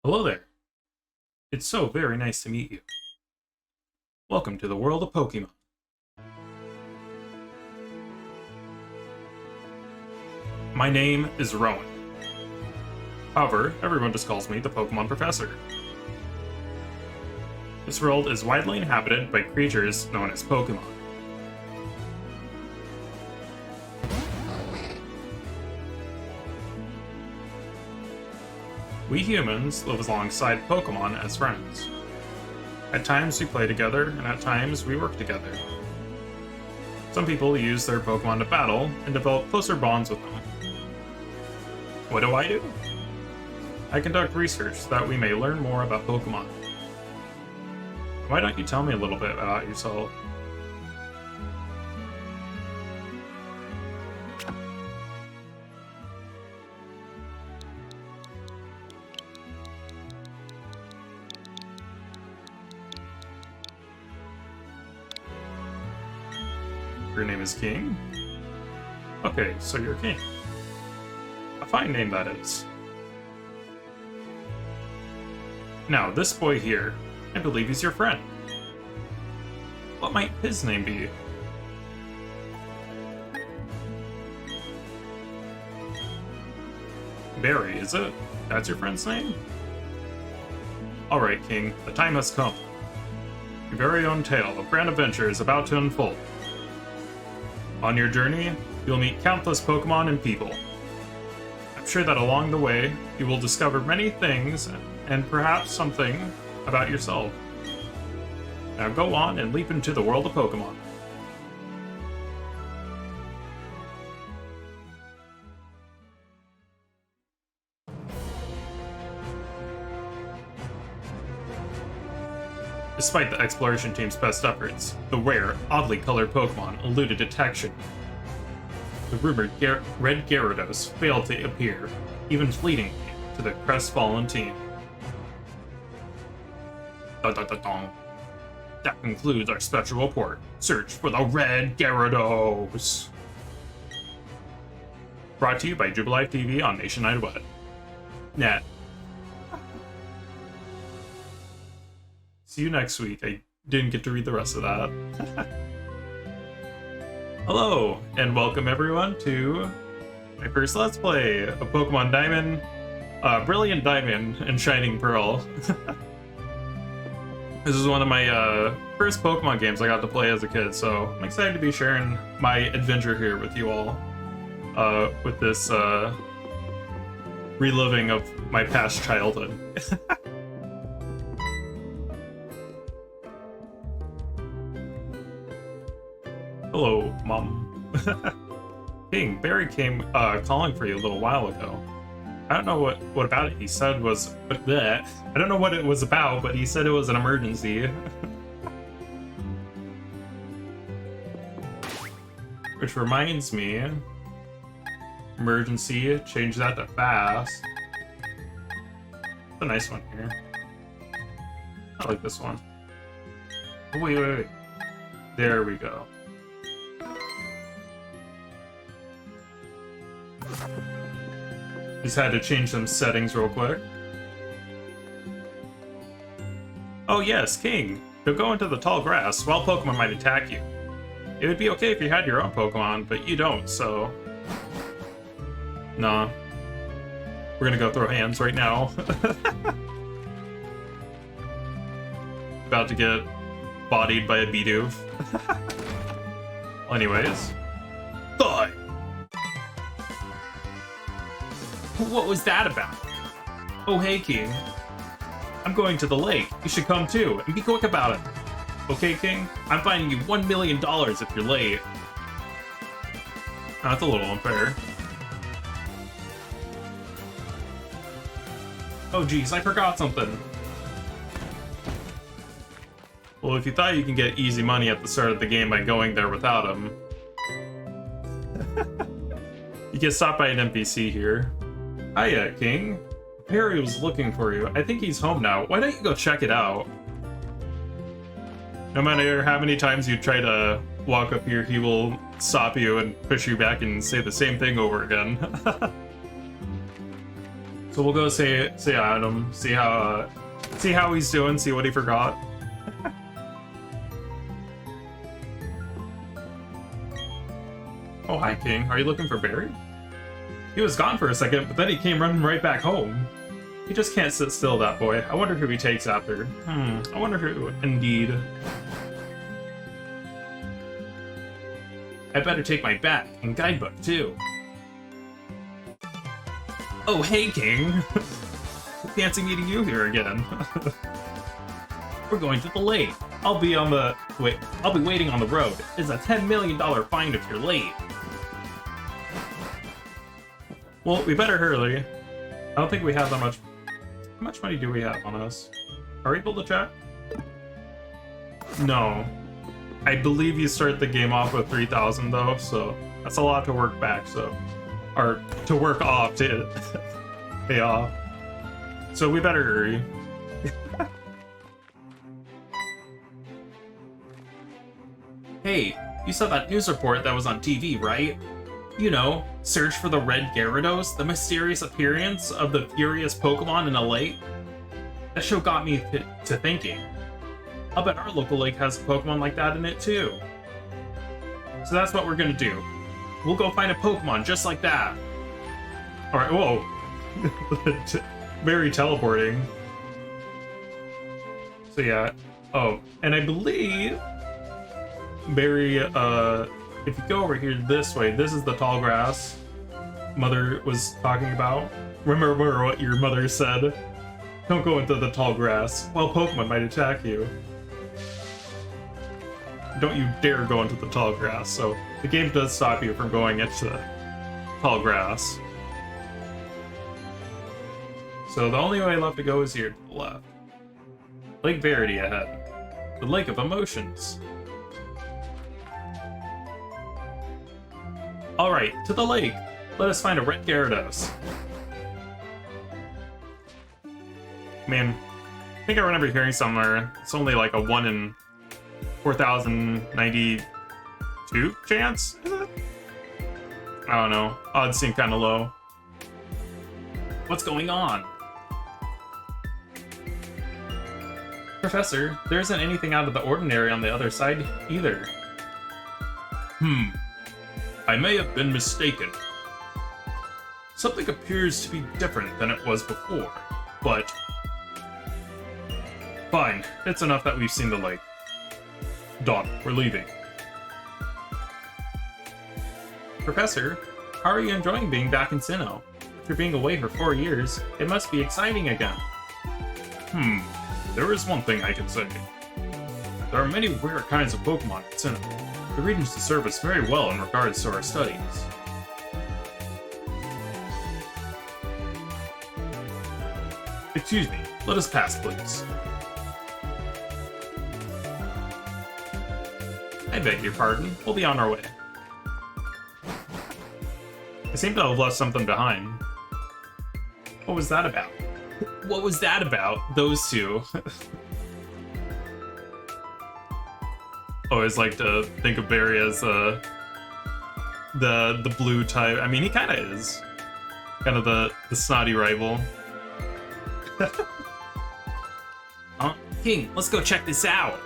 Hello there. It's so very nice to meet you. Welcome to the world of Pokemon. My name is Rowan. However, everyone just calls me the Pokemon Professor. This world is widely inhabited by creatures known as Pokemon. We humans live alongside Pokemon as friends. At times we play together, and at times we work together. Some people use their Pokemon to battle and develop closer bonds with them. What do? I conduct research so that we may learn more about Pokemon. Why don't you tell me a little bit about yourself? Your name is King? Okay, so you're King. A fine name that is. Now, this boy here, I believe he's your friend. What might his name be? Barry, is it? That's your friend's name? Alright, King, the time has come. Your very own tale of grand adventure is about to unfold. On your journey, you'll meet countless Pokemon and people. I'm sure that along the way, you will discover many things, and perhaps something about yourself. Now go on and leap into the world of Pokemon. Despite the exploration team's best efforts, the rare, oddly colored Pokemon eluded detection. The rumored Red Gyarados failed to appear, even fleetingly, to the crestfallen team. That concludes our special report. Search for the Red Gyarados! Brought to you by Jubilife TV on Nationwide Web. Net. See you next week. I didn't get to read the rest of that. Hello, and welcome everyone to my first Let's Play of Pokemon Diamond, Brilliant Diamond, and Shining Pearl. This is one of my first Pokemon games I got to play as a kid, so I'm excited to be sharing my adventure here with you all, with this reliving of my past childhood. Hello, Mom. King, Barry came calling for you a little while ago. I don't know what about it he said was... bleh. I don't know what it was about, but he said it was an emergency. Which reminds me... Emergency, change that to fast. It's a nice one here. I like this one. Oh, wait. There we go. Just had to change some settings real quick. Oh yes, King. You'll go into the tall grass. Wild Pokemon might attack you. It would be okay if you had your own Pokemon, but you don't, so... Nah. We're gonna go throw hands right now. About to get bodied by a Bidoof. Well, anyways. Die! What was that about? Oh, hey, King. I'm going to the lake. You should come too, and be quick about it. Okay, King? I'm fining you $1 million if you're late. That's a little unfair. Oh, geez, I forgot something. Well, if you thought you can get easy money at the start of the game by going there without him, you get stopped by an NPC here. Hiya, King. Perry was looking for you. I think he's home now. Why don't you go check it out? No matter how many times you try to walk up here, he will stop you and push you back and say the same thing over again. So we'll go say hi to him, see how he's doing, see what he forgot. Oh, hi, King. Are you looking for Barry? He was gone for a second, but then he came running right back home. He just can't sit still, that boy. I wonder who he takes after. I wonder who, indeed. I better take my bat and guidebook, too. Oh, hey, King. Fancy meeting you here again. We're going to the lake. I'll be waiting on the road. It's a $10 million fine if you're late. Well, we better hurry. I don't think we have that much. How much money do we have on us? Are we able to check? No. I believe you start the game off with 3,000 though, so that's a lot to work back, so. Or to work off to pay off. So we better hurry. Hey, you saw that news report that was on TV, right? You know, search for the Red Gyarados, the mysterious appearance of the furious Pokemon in a lake? That show got me to thinking. I'll bet our local lake has a Pokemon like that in it too. So that's what we're gonna do. We'll go find a Pokemon just like that. Alright, whoa. Very teleporting. So yeah. Oh, and I believe Barry, if you go over here this way, this is the tall grass Mother was talking about. Remember what your mother said. Don't go into the tall grass. Well, Pokemon might attack you. Don't you dare go into the tall grass. So the game does stop you from going into the tall grass. So the only way left to go is here to the left. Lake Verity ahead. The Lake of Emotions. Alright, to the lake. Let us find a Red Gyarados. Man, I think I remember hearing somewhere it's only like a 1 in 4,092 chance? Is it? I don't know. Odds seem kind of low. What's going on? Professor, there isn't anything out of the ordinary on the other side either. I may have been mistaken. Something appears to be different than it was before, but... Fine, it's enough that we've seen the lake. Dawn, we're leaving. Professor, how are you enjoying being back in Sinnoh? After being away for 4 years, it must be exciting again. There is one thing I can say. There are many rare kinds of Pokemon in Sinnoh. The regions serve us very well in regards to our studies. Excuse me, let us pass, please. I beg your pardon, we'll be on our way. I seem to have left something behind. What was that about? What was that about? Those two. Always like to think of Barry as the blue type. I mean, he kind of is. Kind of the snotty rival. King, let's go check this out.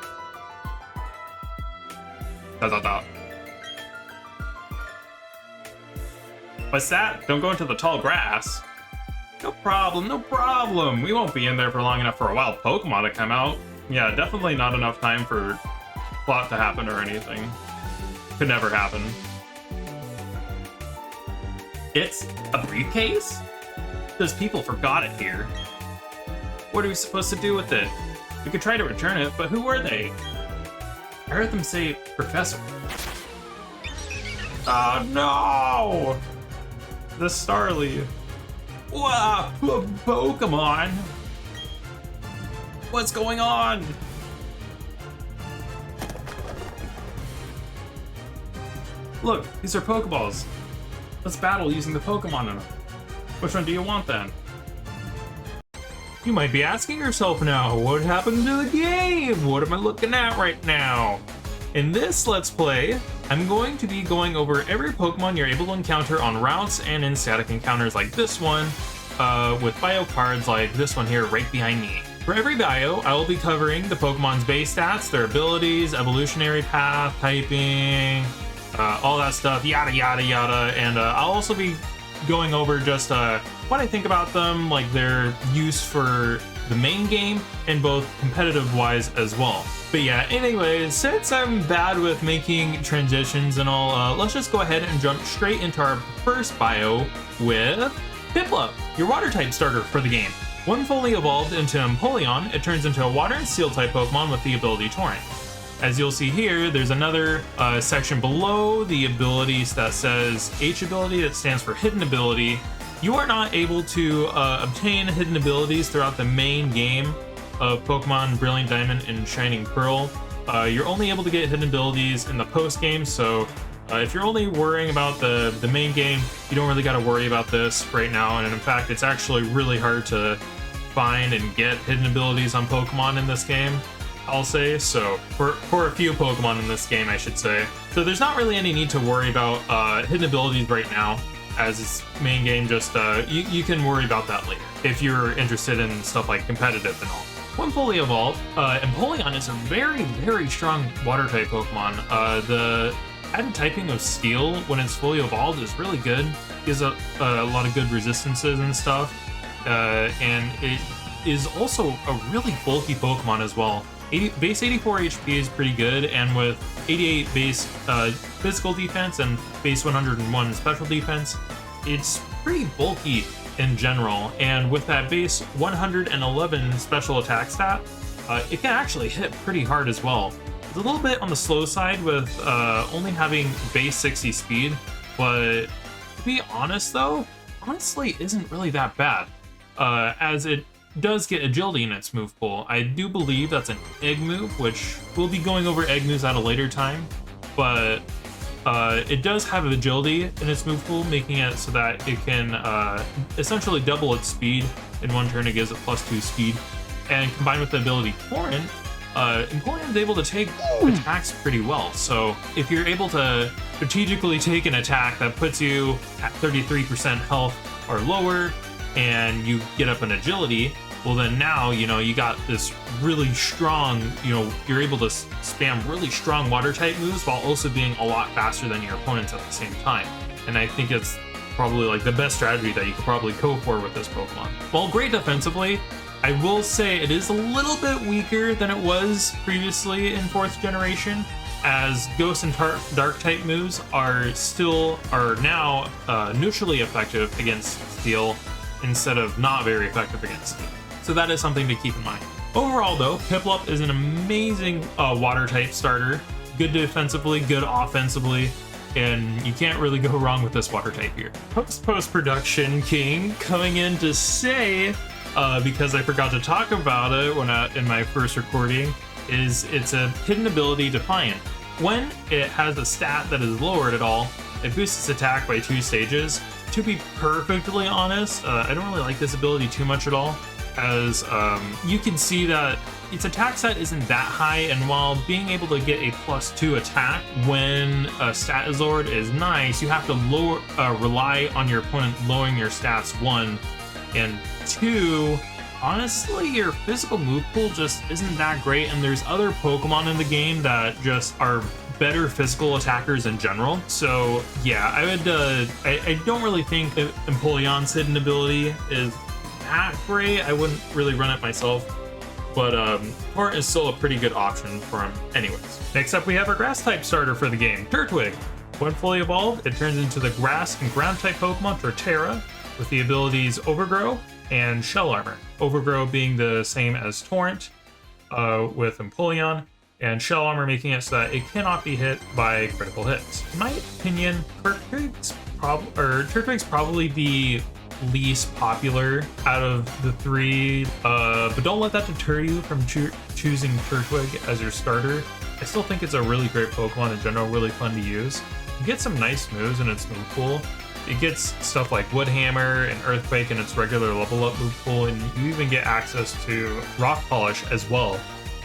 What's that? Don't go into the tall grass. No problem, no problem. We won't be in there for long enough for a wild Pokemon to come out. Yeah, definitely not enough time for plot to happen or anything. Could never happen. It's a briefcase? Those people forgot it here. What are we supposed to do with it? We could try to return it, but who were they? I heard them say Professor. Oh no! The Starly. Wow, Pokemon! What's going on? Look, these are Pokeballs. Let's battle using the Pokemon in them. Which one do you want then? You might be asking yourself now, what happened to the game? What am I looking at right now? In this Let's Play, I'm going to be going over every Pokemon you're able to encounter on routes and in static encounters like this one, with bio cards like this one here right behind me. For every bio, I will be covering the Pokemon's base stats, their abilities, evolutionary path, typing, all that stuff, yada yada yada, and I'll also be going over just what I think about them, like their use for the main game and both competitive wise as well. But yeah, anyways, since I'm bad with making transitions and all, let's just go ahead and jump straight into our first bio with Piplup, your water type starter for the game. When fully evolved into Empoleon, it turns into a water and steel type Pokemon with the ability Torrent. As you'll see here, there's another section below the abilities that says H ability, that stands for hidden ability. You are not able to obtain hidden abilities throughout the main game of Pokemon Brilliant Diamond and Shining Pearl. You're only able to get hidden abilities in the post game, so if you're only worrying about the main game, you don't really got to worry about this right now. And in fact, it's actually really hard to find and get hidden abilities on Pokemon in this game, I'll say. So for a few Pokemon in this game, I should say. So there's not really any need to worry about hidden abilities right now, as its main game. Just you can worry about that later if you're interested in stuff like competitive and all. When fully evolved, Empoleon is a very, very strong water type Pokemon. The added typing of Steel when it's fully evolved is really good. It gives a lot of good resistances and stuff, and it is also a really bulky Pokemon as well. Base 84 HP is pretty good, and with 88 base physical defense and base 101 special defense, it's pretty bulky in general. And with that base 111 special attack stat, it can actually hit pretty hard as well. It's a little bit on the slow side with only having base 60 speed, but to be honest though, honestly isn't really that bad, as it does get agility in its move pool. I do believe that's an egg move, which we'll be going over egg moves at a later time, but it does have agility in its move pool, making it so that it can essentially double its speed in one turn. It gives it +2 speed, and combined with the ability Torrent, Empoleon is able to take attacks pretty well. So if you're able to strategically take an attack that puts you at 33% health or lower, and you get up an agility, well then now, you got this really strong, you're able to spam really strong water type moves while also being a lot faster than your opponents at the same time. And I think it's probably like the best strategy that you could probably go for with this Pokemon. While great defensively, I will say it is a little bit weaker than it was previously in 4th generation, as Ghost and Dark type moves are now neutrally effective against Steel, instead of not very effective against Steel. So that is something to keep in mind. Overall though, Piplup is an amazing water type starter. Good defensively, good offensively, and you can't really go wrong with this water type here. Post-production king coming in to say, because I forgot to talk about it in my first recording, is it's a hidden ability Defiant. When it has a stat that is lowered at all, it boosts its attack by 2 stages. To be perfectly honest, I don't really like this ability too much at all, as you can see that its attack set isn't that high, and while being able to get a +2 attack when a stat is lowered is nice, you have to rely on your opponent lowering your stats, 1, and 2, honestly, your physical move pool just isn't that great, and there's other Pokemon in the game that just are better physical attackers in general. So yeah, I don't really think Empoleon's hidden ability is that great. I wouldn't really run it myself, but Torrent is still a pretty good option for him anyways. Next up, we have our grass type starter for the game, Turtwig. When fully evolved, it turns into the grass and ground type Pokemon Torterra with the abilities Overgrow and Shell Armor. Overgrow being the same as Torrent with Empoleon, and Shell Armor making it so that it cannot be hit by critical hits. In my opinion, Turtwig's probably the least popular out of the 3, but don't let that deter you from choosing Turtwig as your starter. I still think it's a really great Pokemon in general, really fun to use. You get some nice moves in its move pool. It gets stuff like Wood Hammer and Earthquake in its regular level up move pool, and you even get access to Rock Polish as well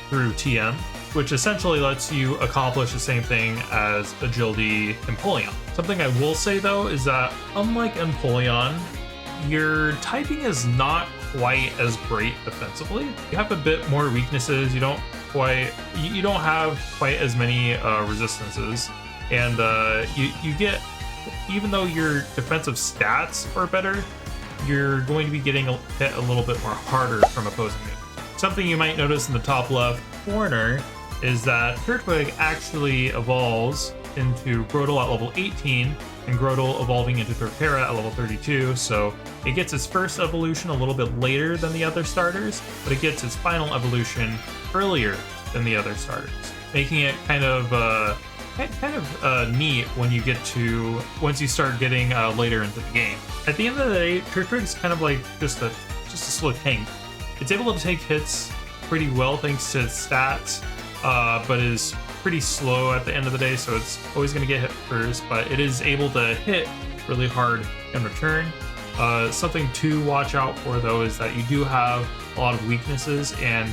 through TM, which essentially lets you accomplish the same thing as Agility Empoleon. Something I will say though is that unlike Empoleon, your typing is not quite as great defensively. You have a bit more weaknesses. You don't have quite as many resistances, and you get, even though your defensive stats are better, you're going to be getting hit a little bit more harder from opposing moves. Something you might notice in the top left corner is that Turtwig actually evolves into Grotle at level 18, and Grotle evolving into Torterra at level 32, so it gets its first evolution a little bit later than the other starters, but it gets its final evolution earlier than the other starters, making it kind of neat when you get to, once you start getting later into the game. At the end of the day, Turtwig's kind of like just a slow tank. It's able to take hits pretty well thanks to its stats, but is pretty slow at the end of the day, so it's always going to get hit first, but it is able to hit really hard in return. Something to watch out for though is that you do have a lot of weaknesses, and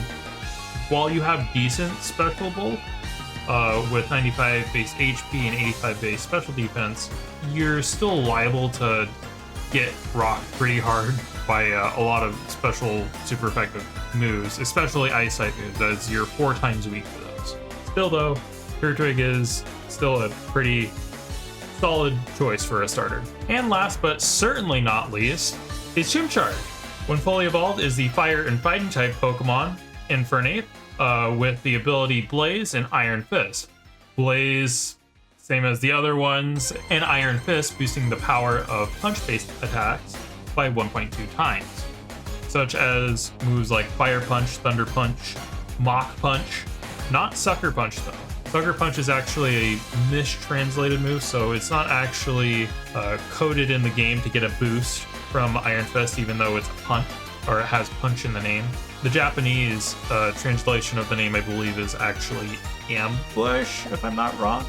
while you have decent special bulk with 95 base HP and 85 base special defense, you're still liable to get rocked pretty hard by a lot of special super effective moves, especially ice type moves, as you're 4 times weak for those. Still though, Turtwig is still a pretty solid choice for a starter. And last but certainly not least is Chimchar. When fully evolved is the fire and fighting type Pokemon Infernape, with the ability Blaze and Iron Fist. Blaze, same as the other ones, and Iron Fist boosting the power of punch-based attacks by 1.2 times, such as moves like Fire Punch, Thunder Punch, Mach Punch, not Sucker Punch though. Sucker Punch is actually a mistranslated move, so it's not actually coded in the game to get a boost from Iron Fist, even though it's a punch, or it has punch in the name. The Japanese translation of the name, I believe, is actually ambush, if I'm not wrong.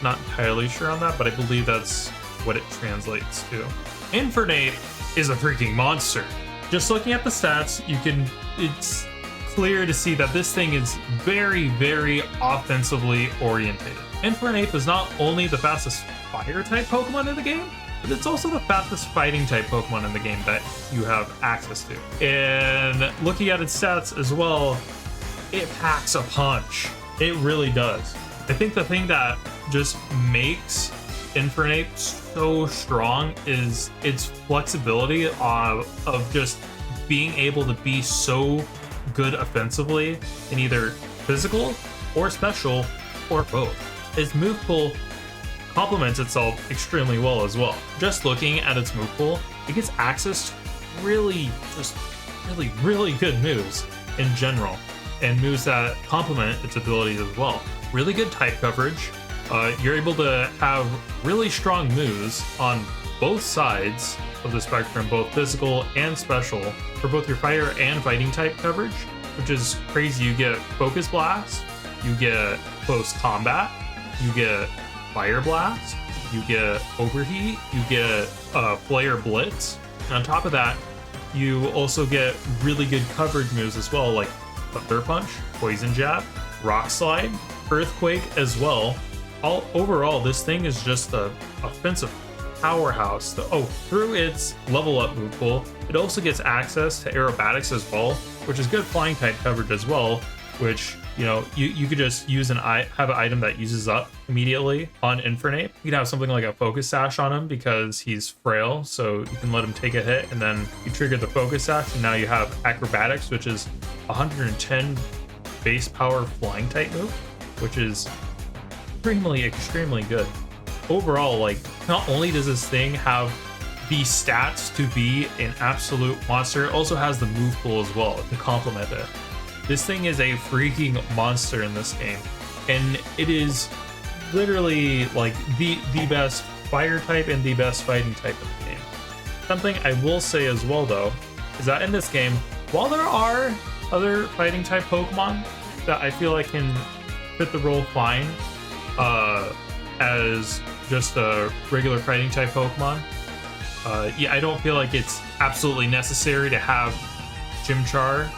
Not entirely sure on that, but I believe that's what it translates to. Infernape is a freaking monster. Just looking at the stats, it's clear to see that this thing is very, very offensively oriented. Infernape is not only the fastest fire type Pokemon in the game, but it's also the fastest fighting type Pokemon in the game that you have access to. And looking at its stats as well, it packs a punch. It really does. I think the thing that just makes Infernape so strong is its flexibility of just being able to be so good offensively in either physical or special or both. Its move pool complements itself extremely well as well. Just looking at its move pool, it gets access to really good moves in general, and moves that complement its abilities as well. Really good type coverage. You're able to have really strong moves on both sides of the spectrum, both physical and special, for both your fire and fighting type coverage, which is crazy. You get Focus Blast, you get Close Combat, you get Fire Blast, you get Overheat, you get Flare Blitz. And on top of that, you also get really good coverage moves as well, like Thunder Punch, Poison Jab, Rock Slide, Earthquake as well. Overall, this thing is just a offensive powerhouse. Through its level up move pool, it also gets access to aerobatics as well, which is good flying type coverage as well, which, you know, you could just use have an item that uses up immediately on Infernape. You could have something like a Focus Sash on him because he's frail, so you can let him take a hit and then you trigger the Focus Sash, and now you have Acrobatics, which is 110 base power flying type move, which is extremely good. Overall, like, not only does this thing have the stats to be an absolute monster, it also has the move pool as well to complement it. This thing is a freaking monster in this game, and it is literally like the best fire type and the best fighting type of the game. Something I will say as well though is that in this game, while there are other fighting type Pokemon that I feel like can fit the role fine as just a regular fighting type Pokemon, I don't feel like it's absolutely necessary to have Chimchar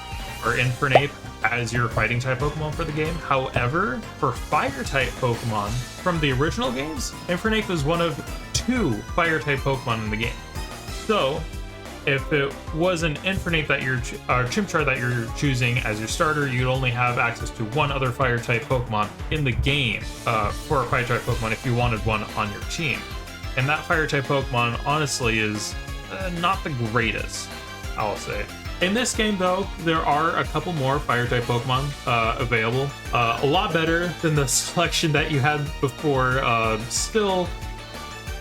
or Infernape as your fighting type Pokemon for the game. However, for fire type Pokemon from the original games, Infernape is one of 2 fire type Pokemon in the game. So if it was an Infernape that you're Chimchar that you're choosing as your starter, you'd only have access to one other fire type Pokemon in the game for a fire type Pokemon if you wanted one on your team. And that fire type Pokemon honestly is not the greatest, I'll say. In this game, though, there are a couple more fire type Pokemon available. A lot better than the selection that you had before. Still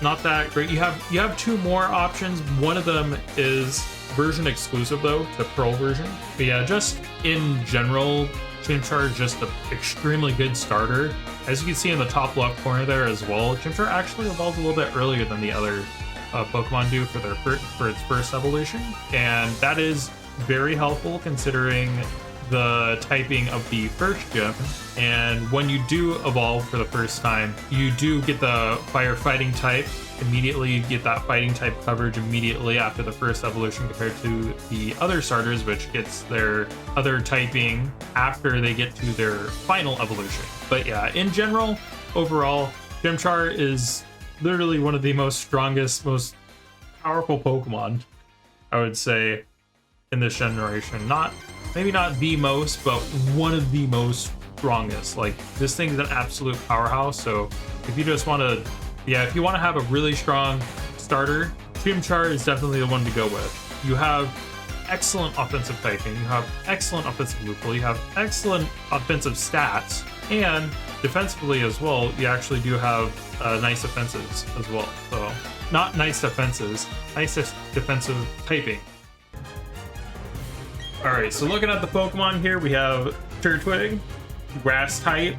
not that great. You have two more options. One of them is version exclusive, though, to Pearl version. But yeah, just in general, Chimchar is just an extremely good starter. As you can see in the top left corner there as well, Chimchar actually evolved a little bit earlier than the other Pokemon do for its first evolution, and that is very helpful considering the typing of the first gym. And when you do evolve for the first time, you do get the fire fighting type immediately. You get that fighting type coverage immediately after the first evolution compared to the other starters, which gets their other typing after they get to their final evolution. But yeah, in general, overall, Chimchar is literally one of the most strongest, most powerful Pokemon, I would say, in this generation. Maybe not the most, but one of the most strongest. Like, this thing's an absolute powerhouse. So if you just want to, if you want to have a really strong starter, Chimchar is definitely the one to go with. You have excellent offensive typing, you have excellent offensive loophole, you have excellent offensive stats, and defensively as well, you actually do have nice defenses as well. So, not nice defenses, nice defensive typing. Alright, so looking at the Pokemon here, we have Turtwig, grass type,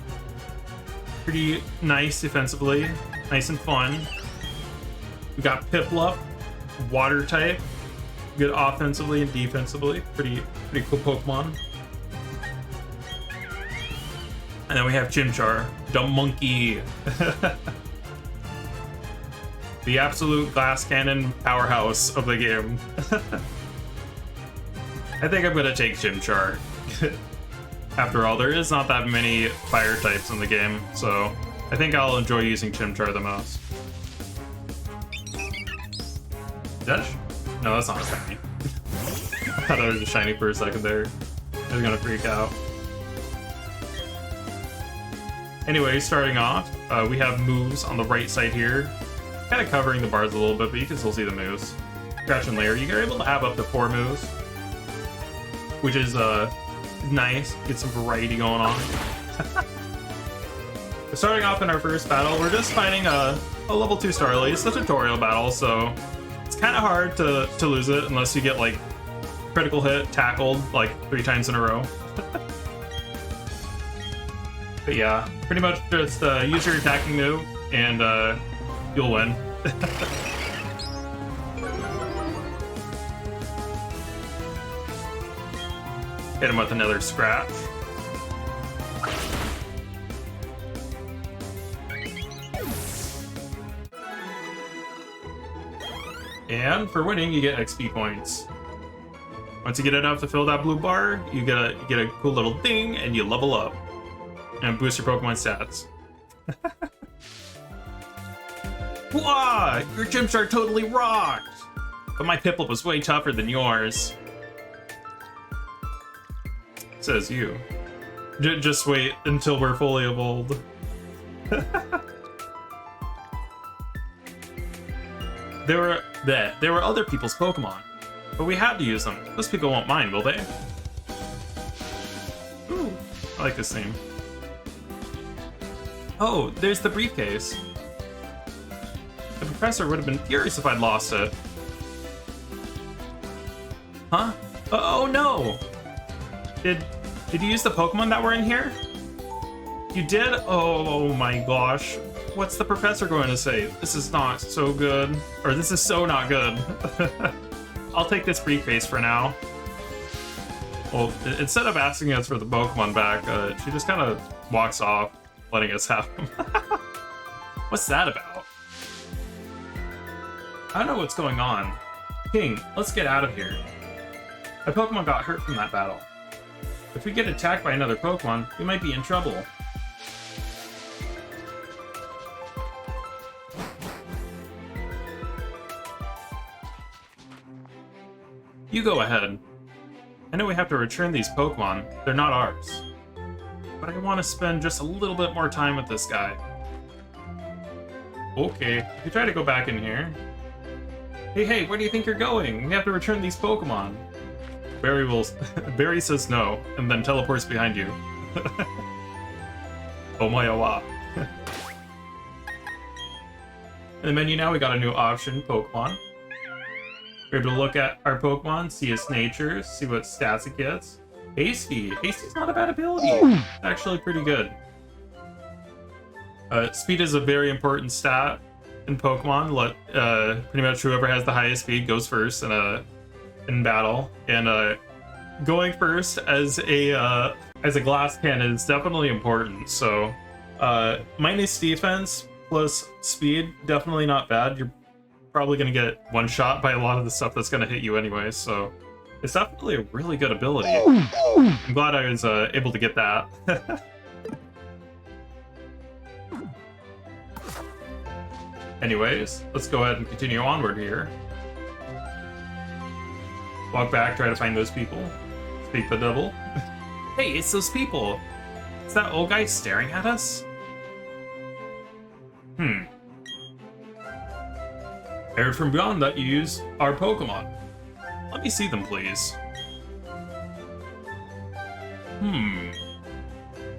pretty nice defensively, nice and fun. We got Piplup, water type, good offensively and defensively, pretty cool Pokemon. And then we have Chimchar, the monkey. The absolute glass cannon powerhouse of the game. I think I'm gonna take Chimchar. After all, there is not that many fire types in the game, so I think I'll enjoy using Chimchar the most. No, that's not a shiny. I thought it was a shiny for a second there. I was gonna freak out. Anyway, starting off, we have moves on the right side here. Kind of covering the bars a little bit, but you can still see the moves. Scratch and Lair, you're able to have up to 4 moves, which is nice. Get some variety going on. Starting off in our first battle, we're just fighting a level 2 Starly. It's a tutorial battle, so it's kind of hard to lose it unless you get like critical hit, tackled like 3 times in a row. But yeah, pretty much just use your attacking move and you'll win. Hit him with another scratch. And for winning, you get XP points. Once you get enough to fill that blue bar, you get a cool little ding, and you level up and boost your Pokemon stats. Wow, your Chimchar totally rocked! But my Piplup was way tougher than yours. Says you. Just wait until we're fully evolved. There were other people's Pokemon, but we had to use them. Those people won't mind, will they? Ooh, I like this theme. Oh, there's the briefcase. The professor would have been furious if I'd lost it. Huh? Oh no! Did you use the Pokemon that were in here? You did? Oh my gosh. What's the professor going to say? This is not so good. Or this is so not good. I'll take this briefcase for now. Well, instead of asking us for the Pokemon back, she just kind of walks off, letting us have them. What's that about? I don't know what's going on. King, let's get out of here. My Pokemon got hurt from that battle. If we get attacked by another Pokemon, we might be in trouble. You go ahead. I know we have to return these Pokemon. They're not ours. But I want to spend just a little bit more time with this guy. Okay, you try to go back in here. Hey, where do you think you're going? We have to return these Pokemon. Barry says no, and then teleports behind you. Oh my awa. In the menu now, we got a new option, Pokemon. We're able to look at our Pokemon, see its nature, see what stats it gets. Hasty. Hasty's not a bad ability. It's actually pretty good. Speed is a very important stat in Pokemon. Pretty much whoever has the highest speed goes first in battle. And going first as a glass cannon is definitely important. So minus defense plus speed, definitely not bad. You're probably going to get one shot by a lot of the stuff that's going to hit you anyway, so it's definitely a really good ability. I'm glad I was able to get that. Anyways, let's go ahead and continue onward here. Walk back, try to find those people. Speak the devil. Hey, it's those people! Is that old guy staring at us? I heard from beyond that you use our Pokemon. Let me see them, please.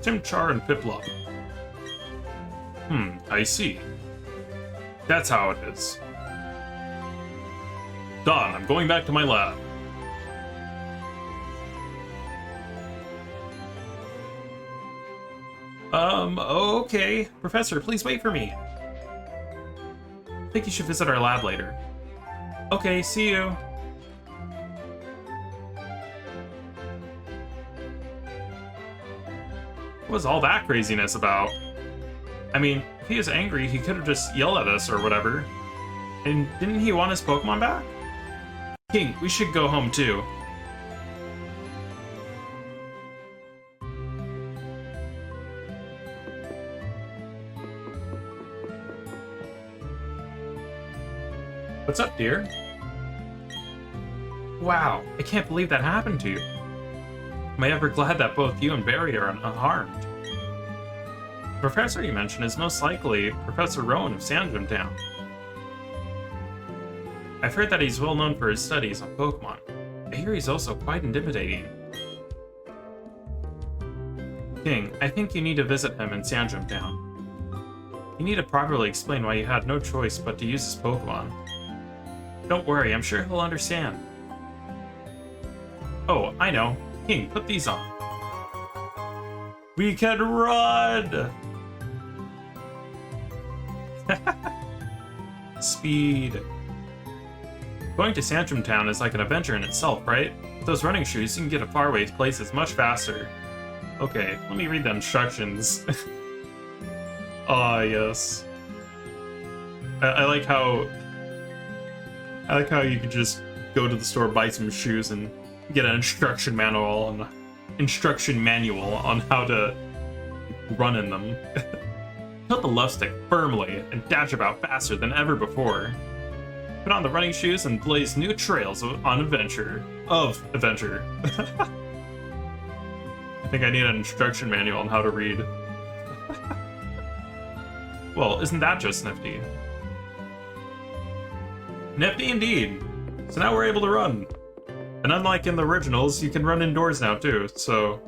Chimchar and Piplup. I see. That's how it is. Done, I'm going back to my lab. Okay. Professor, please wait for me. I think you should visit our lab later. Okay, see you. What was all that craziness about? I mean, if he was angry, he could have just yelled at us or whatever. And didn't he want his Pokemon back? King, we should go home too. What's up, dear? Wow, I can't believe that happened to you. Am I ever glad that both you and Barry are unharmed? The professor you mentioned is most likely Professor Rowan of Sandgem Town. I've heard that he's well known for his studies on Pokemon. I hear he's also quite intimidating. King, I think you need to visit him in Sandgem Town. You need to properly explain why you had no choice but to use his Pokemon. Don't worry, I'm sure he'll understand. Oh, I know. King, put these on. We can run! Speed. Going to Sandgem Town is like an adventure in itself, right? With those running shoes, you can get to faraway places much faster. Okay, let me read the instructions. Ah, yes. I like how you could just go to the store, buy some shoes, and get an instruction manual on how to run in them. Put the left stick firmly and dash about faster than ever before. Put on the running shoes and blaze new trails of adventure. I think I need an instruction manual on how to read. Well, isn't that just nifty? Nifty indeed. So now we're able to run. And unlike in the originals, you can run indoors now too, so...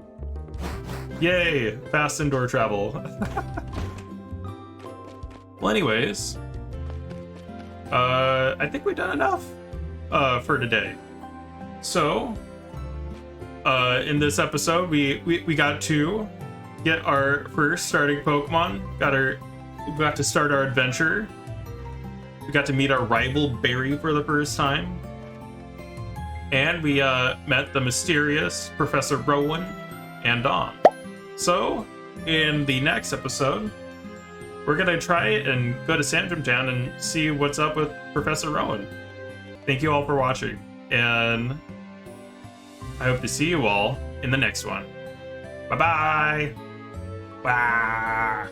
Yay! Fast indoor travel. Well, anyways... I think we've done enough for today. So... in this episode, we got to get our first starting Pokemon. We got to start our adventure. We got to meet our rival Barry for the first time. And we met the mysterious Professor Rowan and Dawn. So, in the next episode, we're gonna try and go to Sandgem Town and see what's up with Professor Rowan. Thank you all for watching, and I hope to see you all in the next one. Bye-bye! Bye!